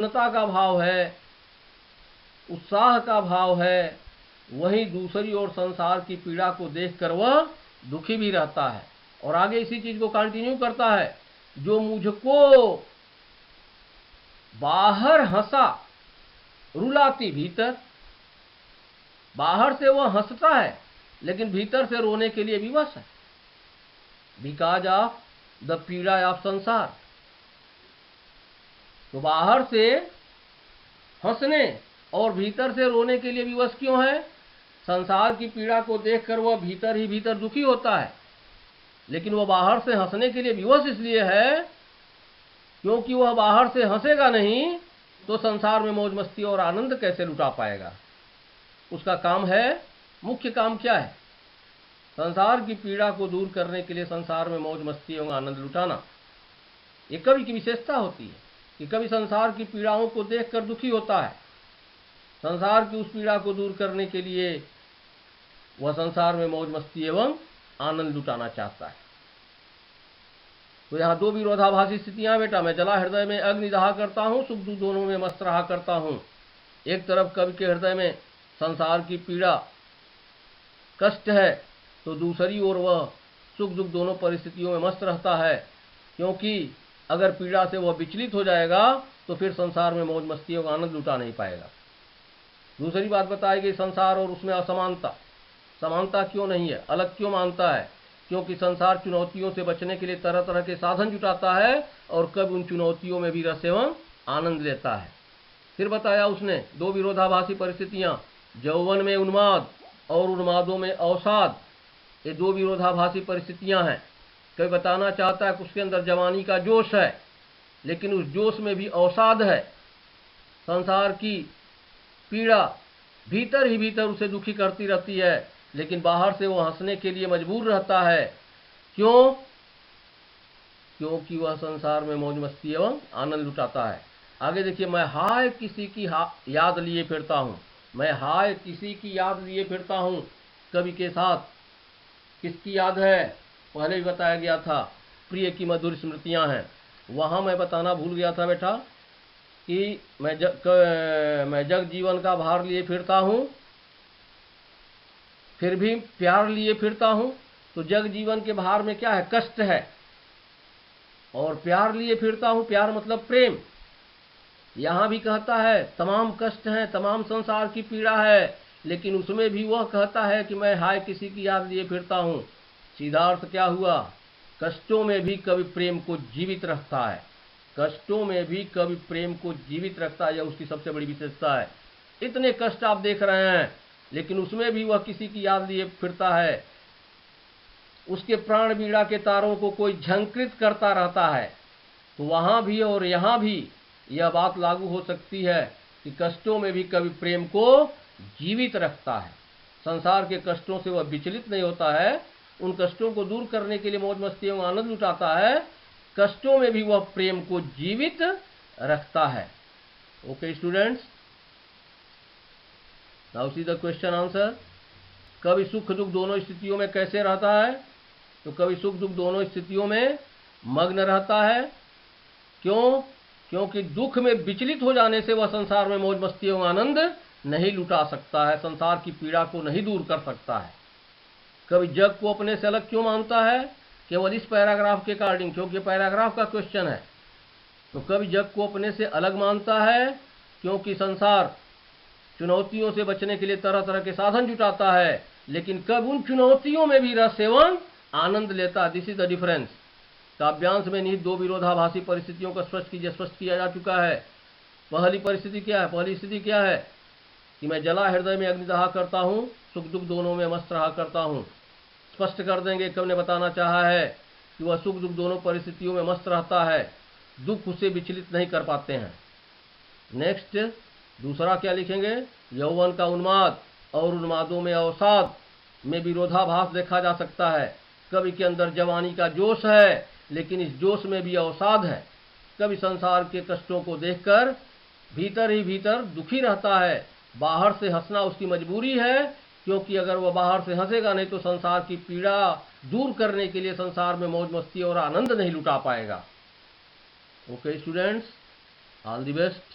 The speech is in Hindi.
पूर्णता का भाव है, उत्साह का भाव है, वहीं दूसरी ओर संसार की पीड़ा को देखकर वह दुखी भी रहता है। और आगे इसी चीज को कंटिन्यू करता है, जो मुझको बाहर हंसा रुलाती भीतर। बाहर से वह हंसता है लेकिन भीतर से रोने के लिए विवश है, बिकॉज ऑफ द पीड़ा ऑफ संसार। तो बाहर से हंसने और भीतर से रोने के लिए विवश क्यों है? संसार की पीड़ा को देखकर वह भीतर ही भीतर दुखी होता है, लेकिन वह बाहर से हंसने के लिए विवश इसलिए है क्योंकि वह बाहर से हंसेगा नहीं तो संसार में मौज मस्ती और आनंद कैसे लुटा पाएगा। उसका काम है, मुख्य काम क्या है? संसार की पीड़ा को दूर करने के लिए संसार में मौज मस्ती एवं आनंद लुटाना। ये कवि की विशेषता होती है कि कवि संसार की पीड़ाओं को देखकर दुखी होता है, संसार की उस पीड़ा को दूर करने के लिए वह संसार में मौज मस्ती एवं आनंद लुटाना चाहता है। तो यहाँ दो विरोधाभासी स्थितियां बेटा। मैं जला हृदय में अग्निदाह करता हूँ, सुख दुख दोनों में मस्त रहा करता हूँ। एक तरफ कवि के हृदय में संसार की पीड़ा कष्ट है, तो दूसरी ओर वह सुख दुख दोनों परिस्थितियों में मस्त रहता है, क्योंकि अगर पीड़ा से वह विचलित हो जाएगा तो फिर संसार में मौज मस्ती और आनंद लुटा नहीं पाएगा। दूसरी बात बताई गई, संसार और उसमें असमानता। समानता क्यों नहीं है, अलग क्यों मानता है? क्योंकि संसार चुनौतियों से बचने के लिए तरह तरह के साधन जुटाता है और कब उन चुनौतियों में भी रस एवं आनंद लेता है। फिर बताया उसने दो विरोधाभासी परिस्थितियां, यौवन में उन्माद और उन्मादों में अवसाद। ये दो विरोधाभासी परिस्थितियां हैं। कोई बताना चाहता है कि उसके अंदर जवानी का जोश है, लेकिन उस जोश में भी अवसाद है। संसार की पीड़ा भीतर ही भीतर उसे दुखी करती रहती है, लेकिन बाहर से वो हंसने के लिए मजबूर रहता है। क्यों? क्योंकि वह संसार में मौज मस्ती एवं आनंद लुटाता है। आगे देखिए, मैं हाय किसी की याद लिए फिरता हूँ। मैं हाय किसी की याद लिए फिरता हूँ। कवि के साथ किसकी याद है? पहले भी बताया गया था, प्रिय की मधुर स्मृतियाँ हैं। वहाँ मैं बताना भूल गया था बेटा कि मैं जग जीवन का भार लिए फिरता हूँ, फिर भी प्यार लिए फिरता हूँ। तो जग जीवन के भार में क्या है? कष्ट है। और प्यार लिए फिरता हूँ, प्यार मतलब प्रेम। यहाँ भी कहता है तमाम कष्ट हैं, तमाम संसार की पीड़ा है, लेकिन उसमें भी वह कहता है कि मैं हाय किसी की याद लिए फिरता हूँ। सीधा अर्थ क्या हुआ? कष्टों में भी कवि प्रेम को जीवित रखता है। कष्टों में भी कवि प्रेम को जीवित रखता है, यह उसकी सबसे बड़ी विशेषता है। इतने कष्ट आप देख रहे हैं, लेकिन उसमें भी वह किसी की याद लिए फिरता है। उसके प्राण बीड़ा के तारों को कोई झंकृत करता रहता है। तो वहाँ भी और यहाँ भी यह बात लागू हो सकती है कि कष्टों में भी कवि प्रेम को जीवित रखता है। संसार के कष्टों से वह विचलित नहीं होता है, उन कष्टों को दूर करने के लिए मौज मस्ती एवं आनंद लुटाता है। कष्टों में भी वह प्रेम को जीवित रखता है। Okay students, now see the question answer. कवि सुख दुख दोनों स्थितियों में कैसे रहता है? तो कवि सुख दुख दोनों स्थितियों में मग्न रहता है। क्यों? क्योंकि दुख में विचलित हो जाने से वह संसार में मौज मस्ती एवं आनंद नहीं लुटा सकता है, संसार की पीड़ा को नहीं दूर कर सकता है। कवि जग को अपने से अलग क्यों मानता है? केवल इस पैराग्राफ के अकॉर्डिंग, क्योंकि पैराग्राफ का क्वेश्चन है। तो कवि जग को अपने से अलग मानता है क्योंकि संसार चुनौतियों से बचने के लिए तरह तरह के साधन जुटाता है, लेकिन कब उन चुनौतियों में भी रस एवं आनंद लेता है। This is the difference. काव्यांश में निहित दो विरोधाभासी परिस्थितियों को स्पष्ट किया जा चुका है। पहली परिस्थिति क्या है? पहली स्थिति क्या है कि मैं जला हृदय में अग्निदाह करता हूँ, सुख दुख दोनों में मस्त रहा करता हूँ। स्पष्ट कर देंगे, कवि ने बताना चाहा है कि वह सुख दुख दोनों परिस्थितियों में मस्त रहता है, दुख उसे विचलित नहीं कर पाते हैं। नेक्स्ट, दूसरा क्या लिखेंगे? यौवन का उन्माद और उन्मादों में अवसाद में विरोधाभास देखा जा सकता है। कवि के अंदर जवानी का जोश है, लेकिन इस जोश में भी अवसाद है। कवि संसार के कष्टों को देखकर भीतर ही भीतर दुखी रहता है। बाहर से हंसना उसकी मजबूरी है, क्योंकि अगर वह बाहर से हंसेगा नहीं तो संसार की पीड़ा दूर करने के लिए संसार में मौज मस्ती और आनंद नहीं लुटा पाएगा। Okay students, all the best.